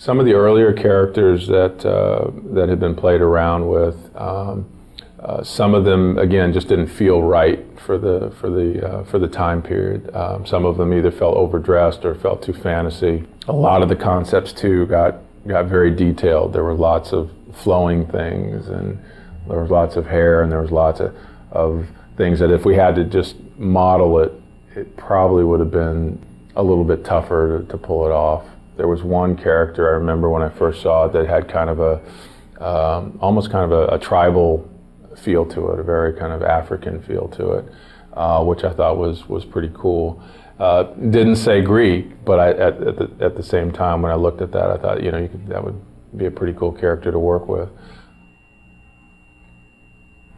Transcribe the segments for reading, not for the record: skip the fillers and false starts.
Some of the earlier characters that had been played around with, some of them again just didn't feel right for the time period. Some of them either felt overdressed or felt too fantasy. A lot of the concepts too got very detailed. There were lots of flowing things, and there was lots of hair, and there was lots of things that if we had to just model it, it probably would have been a little bit tougher to pull it off. There was one character I remember when I first saw it that had kind of almost kind of a tribal feel to it, a very kind of African feel to it, which I thought was pretty cool. Didn't say Greek, but at the same time when I looked at that, I thought, that would be a pretty cool character to work with.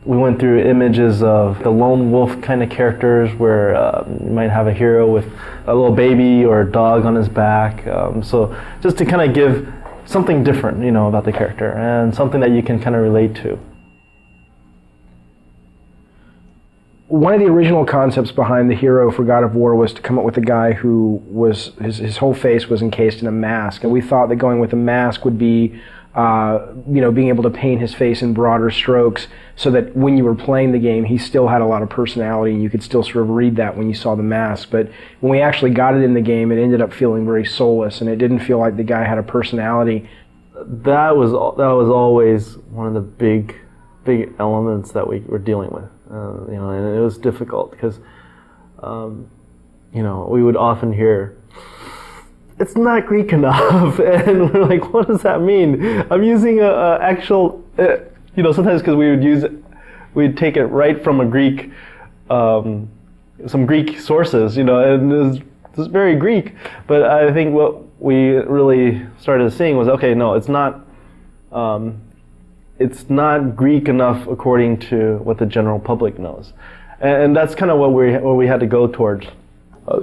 We went through images of the lone wolf kind of characters where you might have a hero with a little baby or a dog on his back. So just to kind of give something different, about the character and something that you can kind of relate to. One of the original concepts behind the hero for God of War was to come up with a guy who was, his whole face was encased in a mask. And we thought that going with a mask would be being able to paint his face in broader strokes so that when you were playing the game, he still had a lot of personality and you could still sort of read that when you saw the mask. But when we actually got it in the game, it ended up feeling very soulless and it didn't feel like the guy had a personality. That was always one of the big elements that we were dealing with, and it was difficult because, we would often hear, it's not Greek enough, and we're like, what does that mean? I'm using a actual, sometimes because we'd take it right from a Greek, some Greek sources, and it's very Greek. But I think what we really started seeing was, okay, no, it's not Greek enough according to what the general public knows, and that's kind of what we had to go towards.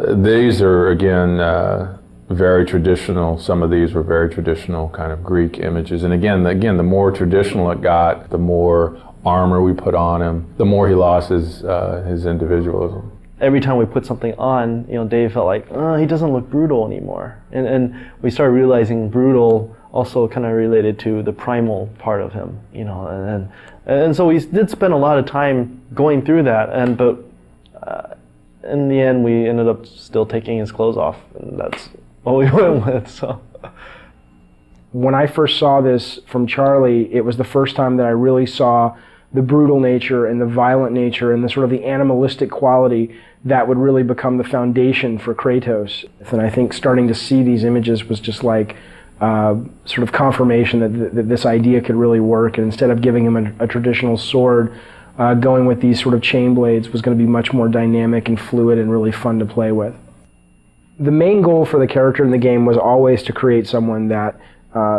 These are again. Very traditional. Some of these were very traditional kind of Greek images. And again, the more traditional it got, the more armor we put on him, the more he lost his individualism. Every time we put something on, Dave felt like, he doesn't look brutal anymore. And we started realizing brutal also kind of related to the primal part of him, and so we did spend a lot of time going through that, but in the end we ended up still taking his clothes off, and that's what we went with. So when I first saw this from Charlie, it was the first time that I really saw the brutal nature and the violent nature and the sort of the animalistic quality that would really become the foundation for Kratos. And I think starting to see these images was just like sort of confirmation that this idea could really work, and instead of giving him a traditional sword, going with these sort of chain blades was going to be much more dynamic and fluid and really fun to play with. The main goal for the character in the game was always to create someone that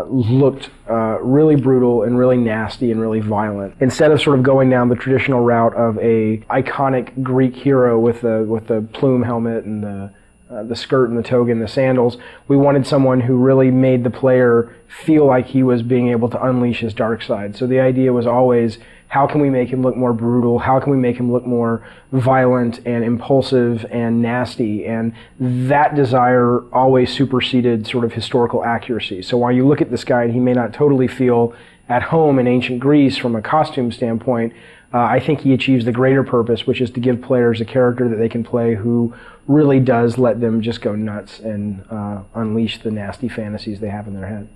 looked really brutal and really nasty and really violent. Instead of sort of going down the traditional route of a iconic Greek hero with the plume helmet and the skirt and the toga and the sandals, we wanted someone who really made the player feel like he was being able to unleash his dark side. So the idea was always, how can we make him look more brutal? How can we make him look more violent and impulsive and nasty? And that desire always superseded sort of historical accuracy. So while you look at this guy and he may not totally feel at home in ancient Greece from a costume standpoint, I think he achieves the greater purpose, which is to give players a character that they can play who really does let them just go nuts and unleash the nasty fantasies they have in their head.